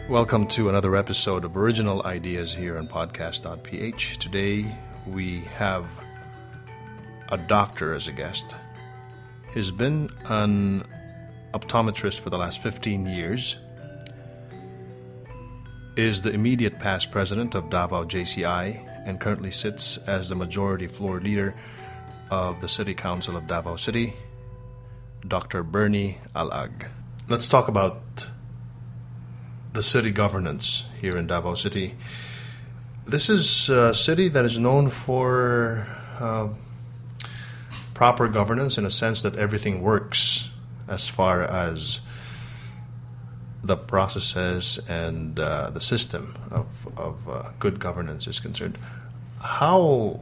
Welcome to another episode of Original Ideas here on podcast.ph. Today we have a doctor as a guest. He's been an optometrist for the last 15 years, is the immediate past president of Davao JCI, and currently sits as the majority floor leader of the City Council of Davao City, Dr. Bernie Alag. Let's talk about the city governance here in Davao City. This is a city that is known for proper governance in a sense that everything works as far as the processes and the system of good governance is concerned. How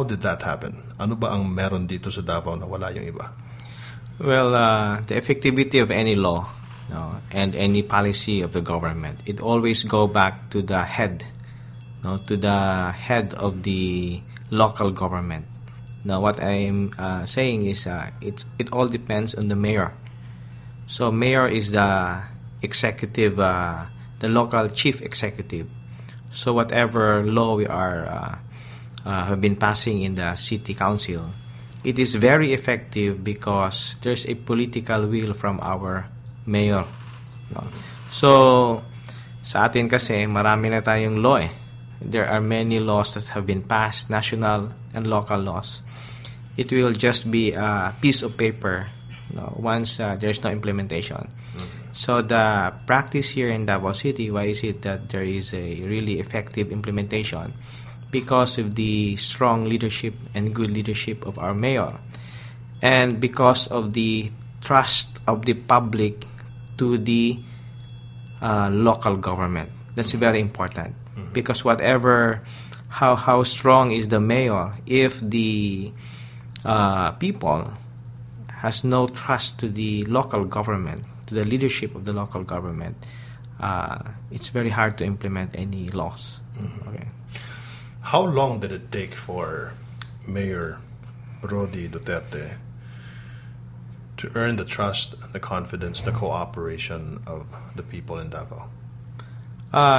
did that happen? Ano ba ang meron dito sa Davao na wala yung iba? Well, the effectivity of any law and any policy of the government, it always go back to the head, to the head of the local government. Now, what I'm saying is it all depends on the mayor. So, mayor is the executive, the local chief executive. So, whatever law we have been passing in the city council, it is very effective because there's a political will from our mayor. So, sa atin kasi, marami na tayong law eh. There are many laws that have been passed, national and local laws. It will just be a piece of paper once there's no implementation. So, the practice here in Davao City, why is it that there is a really effective implementation? Because of the strong leadership and good leadership of our mayor. And because of the trust of the public to the local government. That's very important. Because how strong is the mayor, if the people has no trust to the local government, to the leadership of the local government, it's very hard to implement any laws. Okay. How long did it take for Mayor Rody Duterte to earn the trust, the confidence, the cooperation of the people in Davao?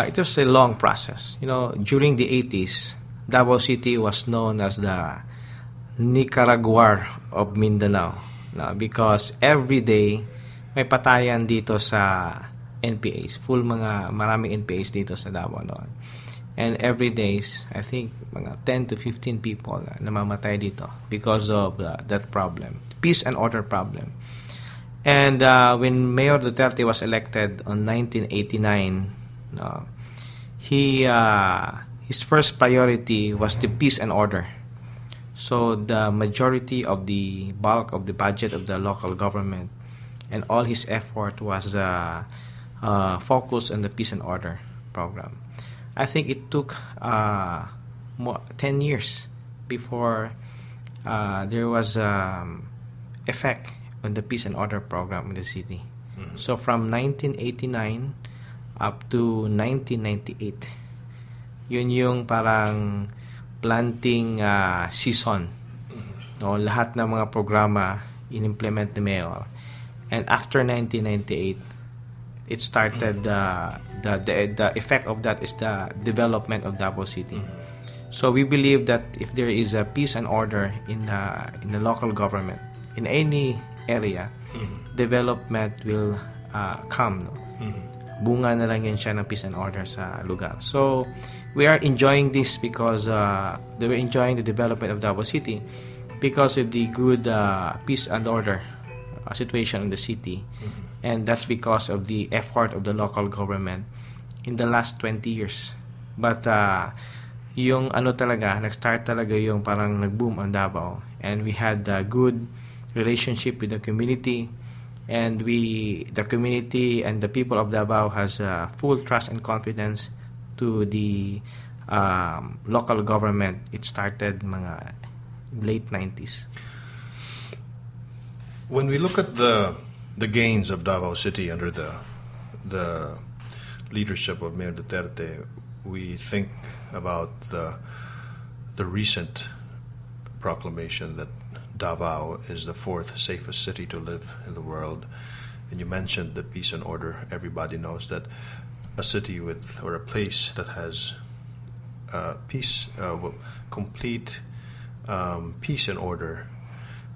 It was a long process. During the 80s, Davao City was known as the Nicaragua of Mindanao. Because every day, may patayan dito sa NPAs. Maraming NPAs dito sa Davao noon. And every days, I think, mga 10 to 15 people namamatay dito because of that problem. Peace and order problem. And when Mayor Duterte was elected on 1989, his first priority was the peace and order. So the majority of the bulk of the budget of the local government and all his effort was focused on the peace and order program. I think it took 10 years before there was effect on the peace and order program in the city. Mm-hmm. So from 1989 up to 1998, yun yung parang planting season. Lahat ng mga programa in-implement ni Mayor. And after 1998, it started the effect of that is the development of Davao City. So we believe that if there is a peace and order in the local government, in any area, development will come. Bunga na lang yan siya ng peace and order sa lugar. So we are enjoying this because they were enjoying the development of Davao City because of the good peace and order situation in the city. And that's because of the effort of the local government in the last 20 years. But yung nag-start talaga yung parang nag-boom ang Davao. And we had a good relationship with the community. And the community and the people of Davao has full trust and confidence to the local government. It started mga late 90s. When we look at the gains of Davao City under the leadership of Mayor Duterte, we think about the recent proclamation that Davao is the 4th safest city to live in the world. And you mentioned the peace and order. Everybody knows that a city with, or a place that has complete peace and order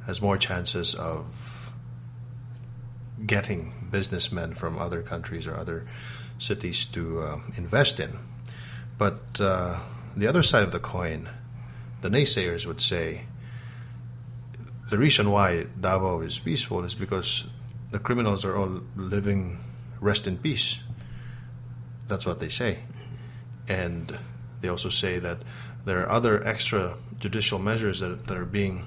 has more chances of getting businessmen from other countries or other cities to invest in. But the other side of the coin, the naysayers would say the reason why Davao is peaceful is because the criminals are all rest in peace. That's what they say. And they also say that there are other extra judicial measures that are being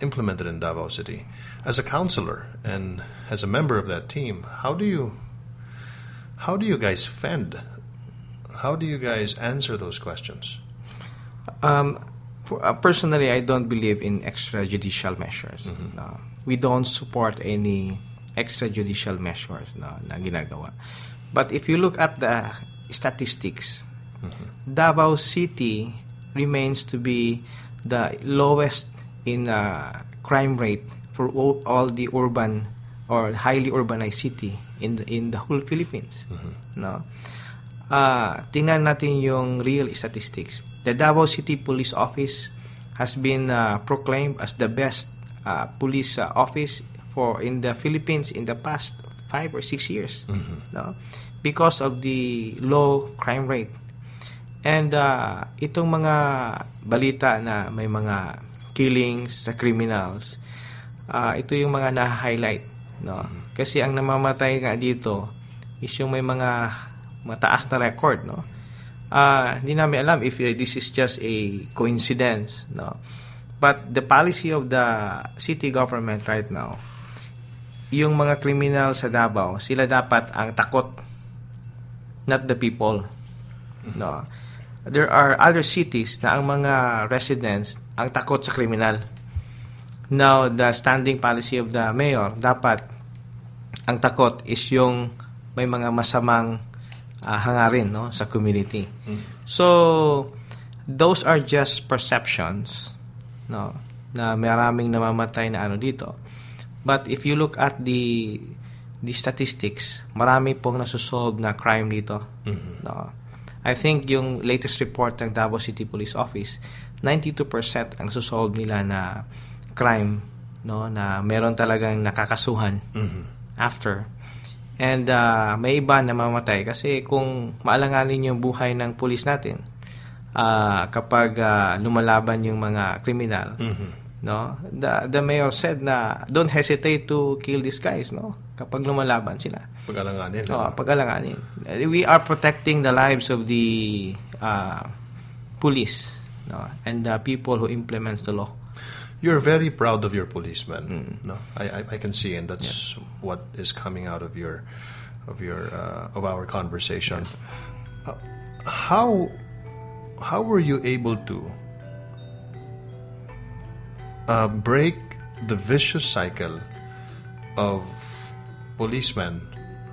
implemented in Davao City. As a councillor and as a member of that team, how do you guys fend? How do you guys answer those questions? Personally, I don't believe in extrajudicial measures. Mm-hmm. No. We don't support any extrajudicial measures na ginagawa. But if you look at the statistics, Mm-hmm. Davao City remains to be the lowest in crime rate for all the urban or highly urbanized city in the whole Philippines. Mm-hmm. No. Tingnan natin yung real statistics. The Davao City Police Office has been proclaimed as the best police office in the Philippines in the past 5 or 6 years. Mm-hmm. No? Because of the low crime rate. And itong mga balita na may mga killings sa criminals, ito yung mga na-highlight. No? Kasi ang namamatay nga dito is yung may mga mataas na record. No? Hindi namin alam if this is just a coincidence. No? But the policy of the city government right now, yung mga criminal sa Davao, sila dapat ang takot, not the people. No. There are other cities na ang mga residents ang takot sa kriminal. Now, the standing policy of the mayor, dapat ang takot is yung may mga masamang hangarin, no, sa community. So, those are just perceptions, no, na maraming namamatay na dito. But if you look at the statistics, marami pong nasusolve na crime dito. Mm-hmm. No. I think yung latest report ng Davao City Police Office, 92% ang susolve nila na crime, no, na meron talagang nakakasuhan after. And may iba na mamatay kasi kung maalanganin yung buhay ng pulis natin kapag lumalaban yung mga kriminal, no, the mayor said na don't hesitate to kill these guys, no, kapag lumalaban sila. Pag-alanganin. Pag-alanganin. We are protecting the lives of the police, no, and the people who implement the law. You're very proud of your policemen. No, I can see, and that's what is coming out of our conversation. Yes. How were you able to break the vicious cycle of policemen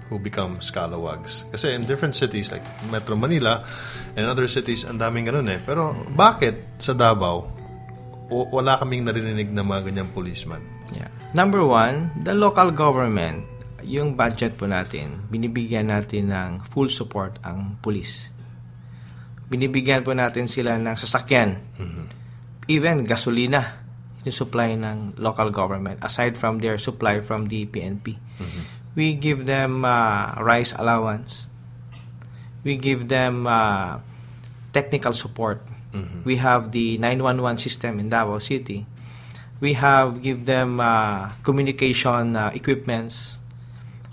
who become scalawags? Kasi in different cities like Metro Manila and other cities, ang daming ganun eh. Pero bakit sa Davao wala kaming narinig na mga ganyang policeman? Yeah. Number one, the local government, yung budget po natin, binibigyan natin ng full support ang police. Binibigyan po natin sila ng sasakyan. Even gasolina, yung supply ng local government, aside from their supply from the PNP. We give them rice allowance. We give them technical support. We have the 911 system in Davao City. We give them communication equipments.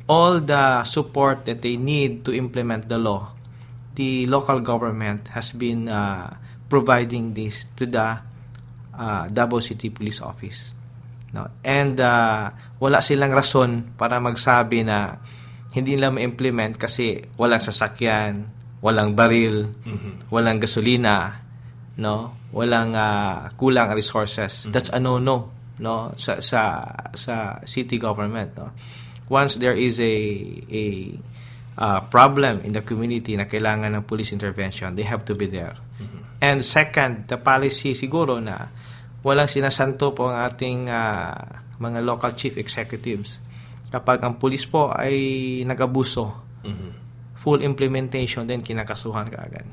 All the support that they need to implement the law, the local government has been providing this to the Davao City Police Office. No? And wala silang rason para magsabi na hindi nila ma-implement kasi walang sasakyan, walang baril, walang gasolina, no? Walang kulang resources. That's a no-no, no, sa city government, no? Once there is a problem in the community na kailangan ng police intervention, they have to be there. And second, the policy siguro na walang sinasanto po ang ating mga local chief executives. Kapag ang pulis po ay nag-abuso, full implementation, then kinakasuhan ka agad.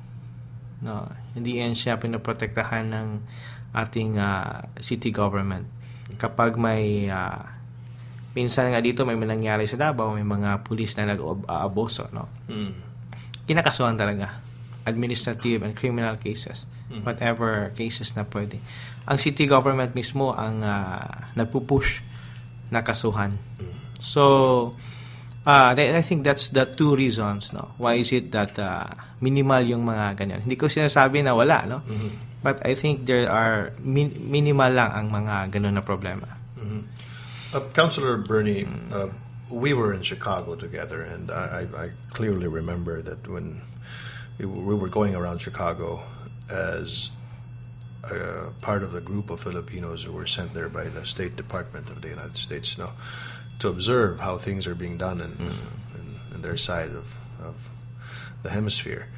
No, hindi yan siya pinoprotektahan ng ating city government. Kapag may minsan nga dito may nangyari sa Davao, may mga pulis na nag-aabuso, no? Kinakasuhan talaga. Administrative and criminal cases. Whatever cases na pwede. Ang city government mismo ang nagpupush na kasuhan. So, I think that's the two reasons, no? Why is it that minimal yung mga ganyan? Hindi ko sinasabi na wala, no? But I think there are minimal lang ang mga ganun na problema. Councilor Bernie, we were in Chicago together, and I clearly remember that when we were going around Chicago as part of the group of Filipinos who were sent there by the State Department of the United States now to observe how things are being done in their side of the hemisphere.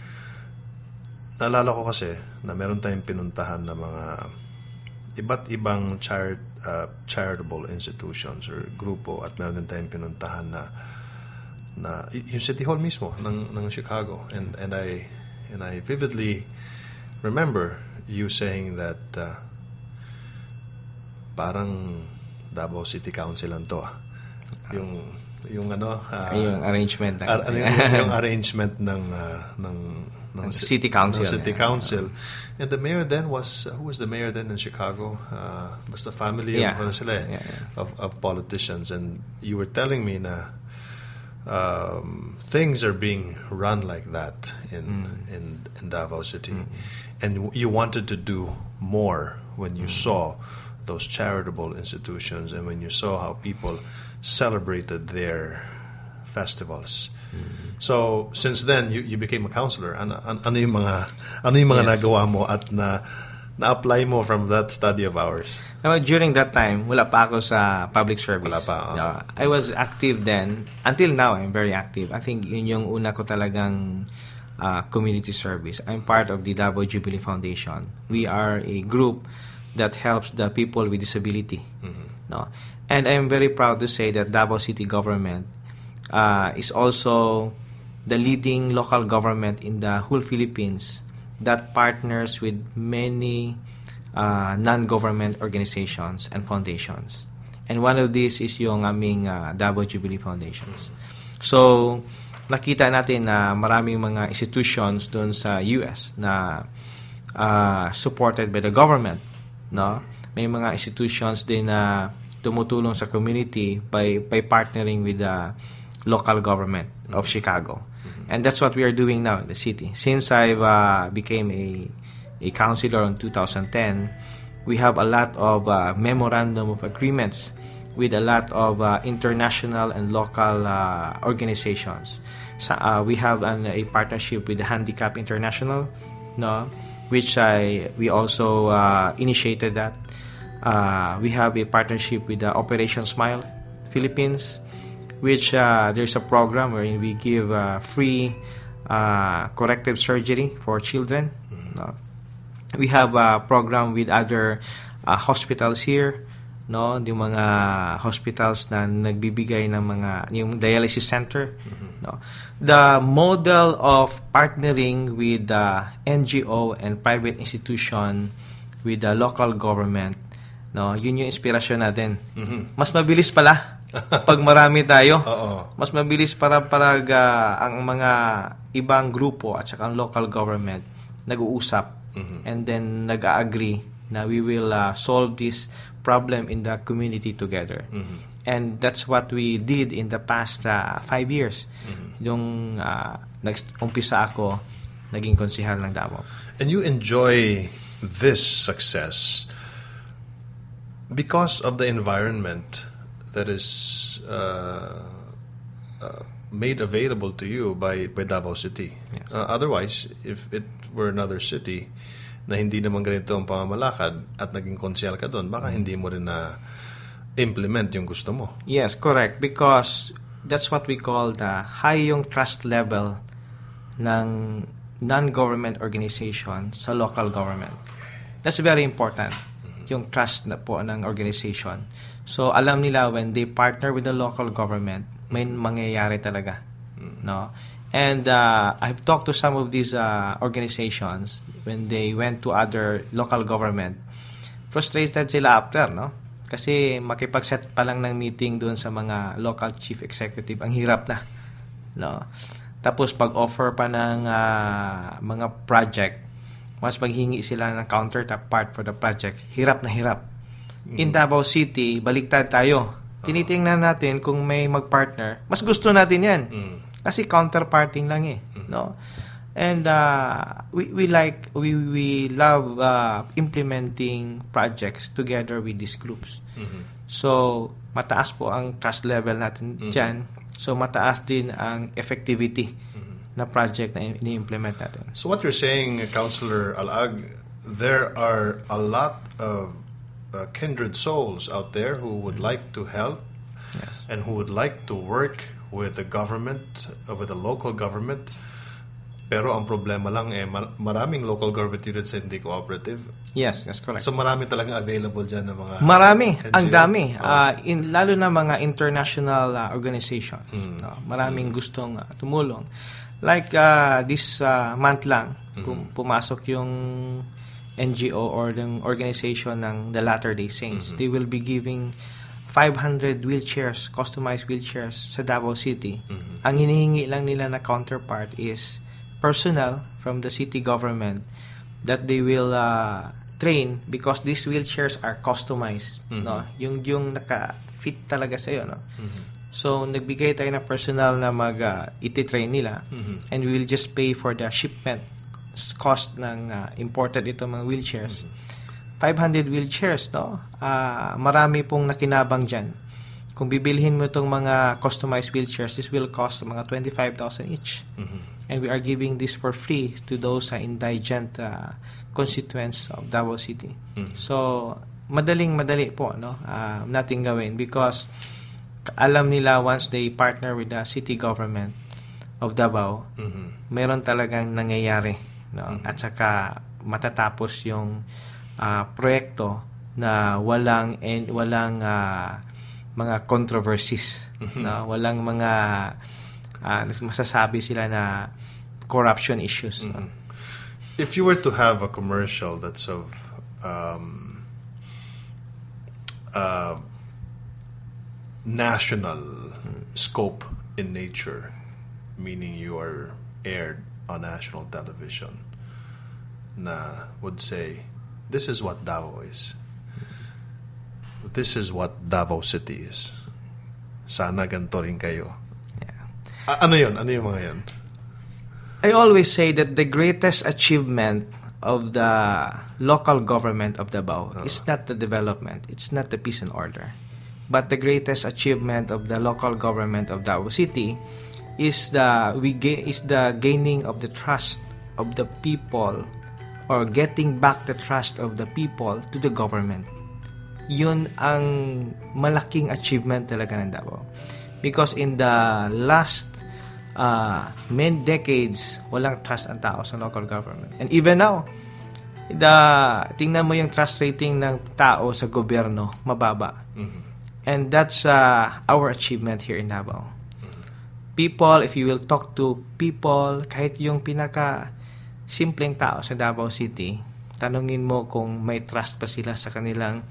Naalala ko kasi na meron tayong pinuntahan na mga iba't ibang charitable institutions or grupo, at meron din tayong pinuntahan na yung City Hall mismo ng Chicago, and I vividly remember you saying that parang Davao City Council lang to. Yung arrangement yung arrangement ng City Council. City Council. And the mayor then was who was the mayor then in Chicago? Was the family of politicians, and you were telling me na things are being run like that in Davao City, and you wanted to do more when you saw those charitable institutions and when you saw how people celebrated their festivals. So since then you became a counselor. Ano yung mga nagawa mo at na-apply mo from that study of ours? During that time, wala pa ako sa public service. Wala pa. I was active then. Until now, I'm very active. I think yun yung una ko talagang community service. I'm part of the Davao Jubilee Foundation. We are a group that helps the people with disability. No? And I'm very proud to say that Davao City government is also the leading local government in the whole Philippines that partners with many non-government organizations and foundations. And one of these is yung aming Davao Jubilee Foundations. So, nakita natin na maraming mga institutions doon sa US na supported by the government. No? May mga institutions din na tumutulong sa community by partnering with the local government of Chicago. And that's what we are doing now in the city. Since I've became a councilor in 2010, we have a lot of memorandum of agreements with a lot of international and local organizations. So, we have a partnership with the Handicap International, no, which we also initiated that. We have a partnership with Operation Smile Philippines, which there's a program wherein we give free corrective surgery for children. We have a program with other hospitals here, no, yung mga hospitals na nagbibigay ng mga yung dialysis center. No, the model of partnering with the NGO and private institution with the local government, no, yun yung inspirasyon natin. Mas mabilis pala pag marami tayo. Mas mabilis para ang mga ibang grupo at saka ang local government nag-uusap and then nag-agree na we will solve this problem in the community together. And that's what we did in the past 5 years. Yung nag-umpisa ako, naging konsehal ng Davao. And you enjoy this success because of the environment that is made available to you by Davao City. Yes. Otherwise, if it were another city na hindi naman ganito ang pamamalakad at naging konsyal ka doon, baka hindi mo rin na implement yung gusto mo. Yes, correct. Because that's what we call the high yung trust level ng non-government organization sa local government. That's very important, yung trust na po ng organization. So, alam nila when they partner with the local government, may mangyayari talaga. No? And I've talked to some of these organizations when they went to other local government. Frustrated sila after, no? Kasi makipag-set pa lang ng meeting doon sa mga local chief executive, ang hirap na, no? Tapos pag-offer pa ng mga project, once maghingi sila ng counterpart for the project, hirap na hirap. In Davao City, baliktad tayo. Tinitingnan natin kung may mag-partner. Mas gusto natin yan. Kasi counterparting lang eh, no? And we love implementing projects together with these groups. So mataas po ang trust level natin dyan. So mataas din ang effectivity na project na ini-implement natin. So what you're saying, Councilor Alag, there are a lot of kindred souls out there who would like to help, Yes. and who would like to work with the government, with the local government. Pero ang problema lang maraming local government units hindi cooperative. Yes, that's correct. So marami talagang available dyan ng mga Marami, NGO. ang dami. Lalo na mga international organization. No? Maraming gustong tumulong. Like this month lang, pumasok yung NGO or yung organization ng the Latter-day Saints. They will be giving 500 wheelchairs, customized wheelchairs sa Davao City. Ang hinihingi lang nila na counterpart is personnel from the city government that they will train because these wheelchairs are customized, no? Yung naka-fit talaga sa iyo, no? So nagbigay tayo ng personnel na iti-train nila, and we will just pay for the shipment cost ng imported itong mga wheelchairs. 500 wheelchairs, no? Marami pong nakinabang diyan. Kung bibilhin mo itong mga customized wheelchairs, this will cost mga 25,000 each. And we are giving this for free to those indigent constituents of Davao City. So, madali po, no? Nating gawin because alam nila once they partner with the city government of Davao, meron talagang nangyayari, no? At saka matatapos yung proyekto na walang mga controversies, no? Walang mga masasabi sila na corruption issues. No? If you were to have a commercial that's of national scope in nature, meaning you are aired on national television, na would say, this is what Davao is. This is what Davao City is. Sana ganito rin kayo. Ano yun? Ano yung mga yun? I always say that the greatest achievement of the local government of Davao is not the development, it's not the peace and order. But the greatest achievement of the local government of Davao City is the gaining of the trust of the people, or getting back the trust of the people to the government. Yun ang malaking achievement talaga ng Davao. Because in the last many decades, walang trust ang tao sa local government. And even now, tingnan mo yung trust rating ng tao sa gobyerno, mababa. And that's our achievement here in Davao. People, if you will talk to people, kahit yung pinaka-simpleng tao sa Davao City, tanungin mo kung may trust pa sila sa kanilang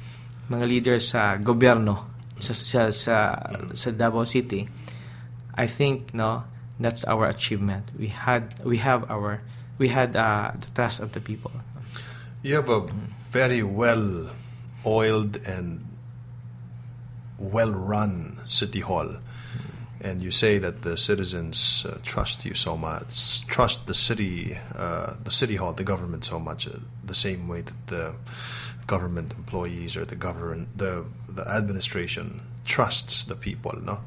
mga leaders sa gobyerno, sa Davao City. I think that's our achievement. We had the trust of the people. You have a very well-oiled and well-run city hall, and you say that the citizens trust you so much, trust the city hall, the government so much, the same way that the government employees or the administration trusts the people, no?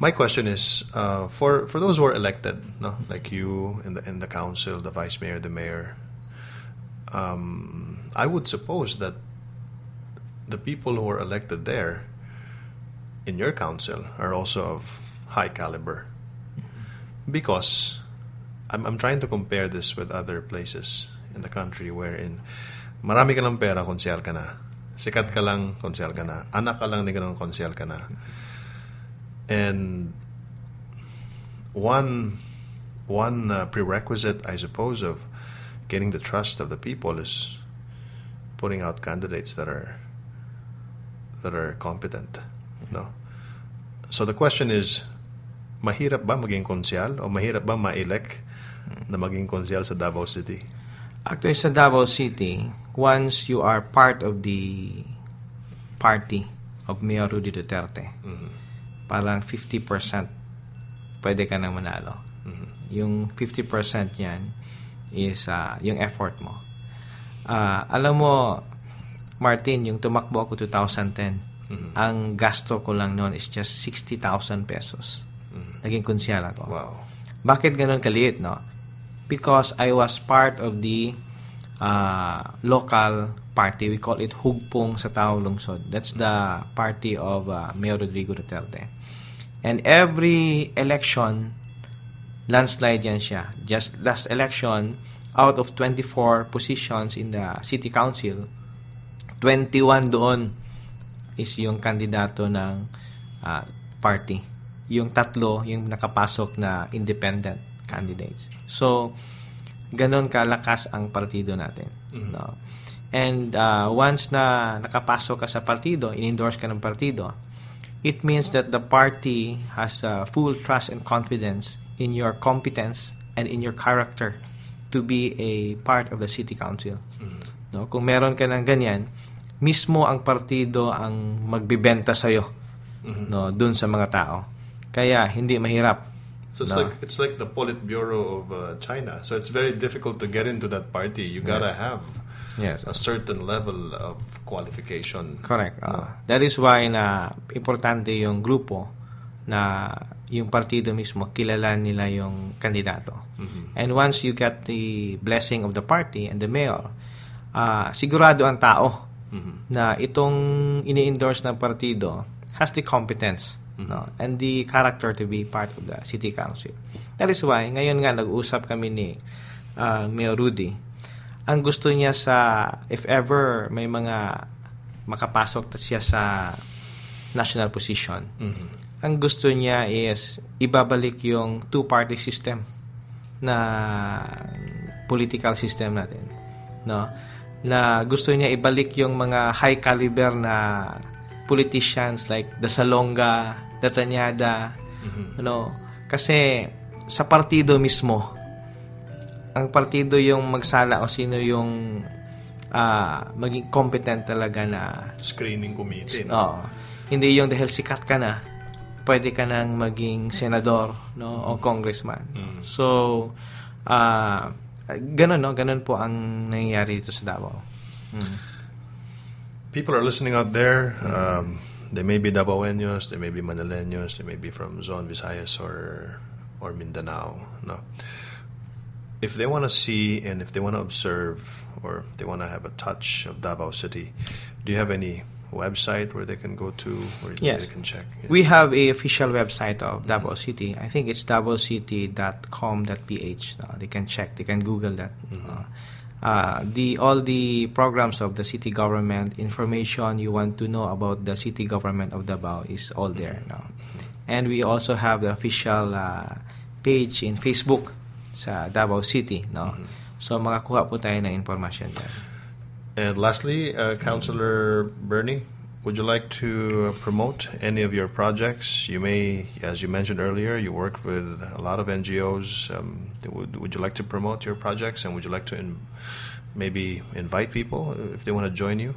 My question is, for those who are elected, no, like you in the council, the vice mayor, the mayor, I would suppose that the people who are elected there in your council are also of high caliber, because I'm trying to compare this with other places in the country wherein marami ka ng pera, konsyal ka na. Sikat ka lang, konsyal ka na. Anak ka lang, ni ganun, konsyal ka na. And one one prerequisite, I suppose, of getting the trust of the people is putting out candidates that are competent. No. So the question is, mahirap ba maging konsyal o mahirap ba ma-elect na maging konsyal sa Davao City? Actually, sa Davao City, once you are part of the party of Mayor Rudy Duterte, parang 50% pwede ka na manalo. Yung 50% yan is yung effort mo. Alam mo, Martin, yung tumakbo ako 2010, ang gasto ko lang noon is just 60,000 pesos. Naging konsyal ako. Wow. Bakit ganun kaliit, no? Because I was part of the local party. We call it Hugpong sa Taong Lungsod. That's the party of Mayor Rodrigo Duterte. And every election, landslide yan siya. Just last election, out of 24 positions in the city council, 21 doon is yung kandidato ng party. Yung 3, yung nakapasok na independent candidates. So, ganon kalakas ang partido natin. No? And once na nakapasok ka sa partido, in-endorse ka ng partido, it means that the party has full trust and confidence in your competence and in your character to be a part of the city council. No? Kung meron ka ng ganyan, mismo ang partido ang magbibenta sa'yo no, dun sa mga tao. Kaya, hindi mahirap. So it's like the Politburo of China. So it's very difficult to get into that party. You gotta have a certain level of qualification. Correct. That is why na importante yung grupo na yung partido mismo, kilala nila yung kandidato. And once you get the blessing of the party and the mayor, sigurado ang tao na itong ini-endorse ng partido has the competence no, and the character to be part of the city council. That is why, ngayon nga nag-usap kami ni Mayor Rudy. Ang gusto niya if ever may mga makapasok siya sa national position, ang gusto niya is ibabalik yung two-party system na political system natin. No? Na gusto niya ibalik yung mga high caliber na politicians like Dasalonga, Datanyada, kasi sa partido mismo, ang partido yung magsala o sino yung maging competent talaga na screening committee. Hindi yung dahil sikat ka na, pwede ka nang maging senador no, o congressman. So, ganun po ang nangyayari dito sa Davao. People are listening out there. They may be Davaoeños, they may be Manileños, they may be from Zone Visayas or Mindanao. No, if they want to see and if they want to observe or they want to have a touch of Davao City, do you have any website where they can go to where they can check? Yeah. We have a official website of Davao City. I think it's davaocity.com.ph. They can check. They can Google that. All the programs of the city government, information you want to know about the city government of Davao is all there now. And we also have the official page in Facebook sa Davao City. No? So makakuha po tayo ng information there. And lastly, Councilor Bernie, would you like to promote any of your projects? You may, as you mentioned earlier, you work with a lot of NGOs. Would you like to promote your projects, and would you like to maybe invite people if they want to join you?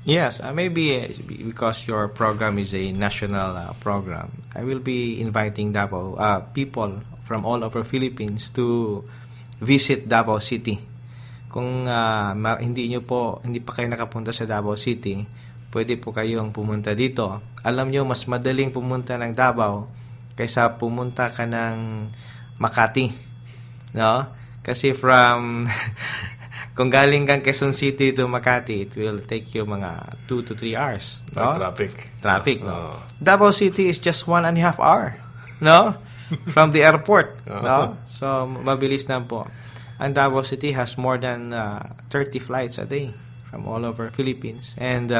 Yes, maybe because your program is a national program, I will be inviting Davao people from all over Philippines to visit Davao City. Kung hindi pa kayo nakapunta sa Davao City, pwede po kayong pumunta dito. Alam nyo, mas madaling pumunta ng Davao kaysa pumunta ka ng Makati. No? Kasi kung galing kang Quezon City to Makati, it will take you mga 2 to 3 hours. No? Traffic. No? Davao City is just 1.5 hours. No? From the airport. No? So, mabilis na po. And Davao City has more than 30 flights a day from all over Philippines. And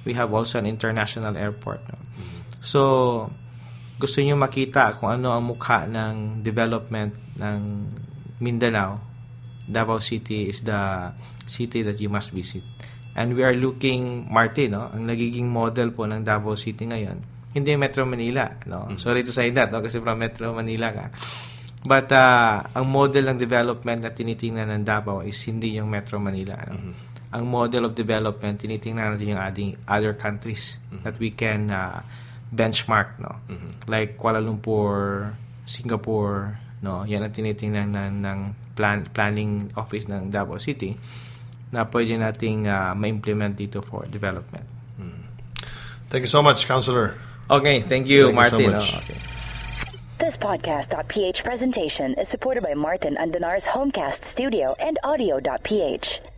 we have also an international airport. No? So, gusto nyo makita kung ano ang mukha ng development ng Mindanao, Davao City is the city that you must visit. And we are looking, Martin, no, ang nagiging model po ng Davao City ngayon, hindi Metro Manila, no? Sorry to say that, no, kasi from Metro Manila ka. But ang model ng development na tinitingnan ng Davao is hindi yung Metro Manila, no? Ang model of development, tinitingnan natin yung other countries that we can benchmark, no? Like Kuala Lumpur, Singapore, no? Yan ang tinitingnan ng planning office ng Davao City na pwede nating ma-implement dito for development. Thank you so much, Councilor. Okay, thank you, Martin. So much. Okay. This podcast.ph presentation is supported by Martin Andanar's Homecast Studio and Audio.ph.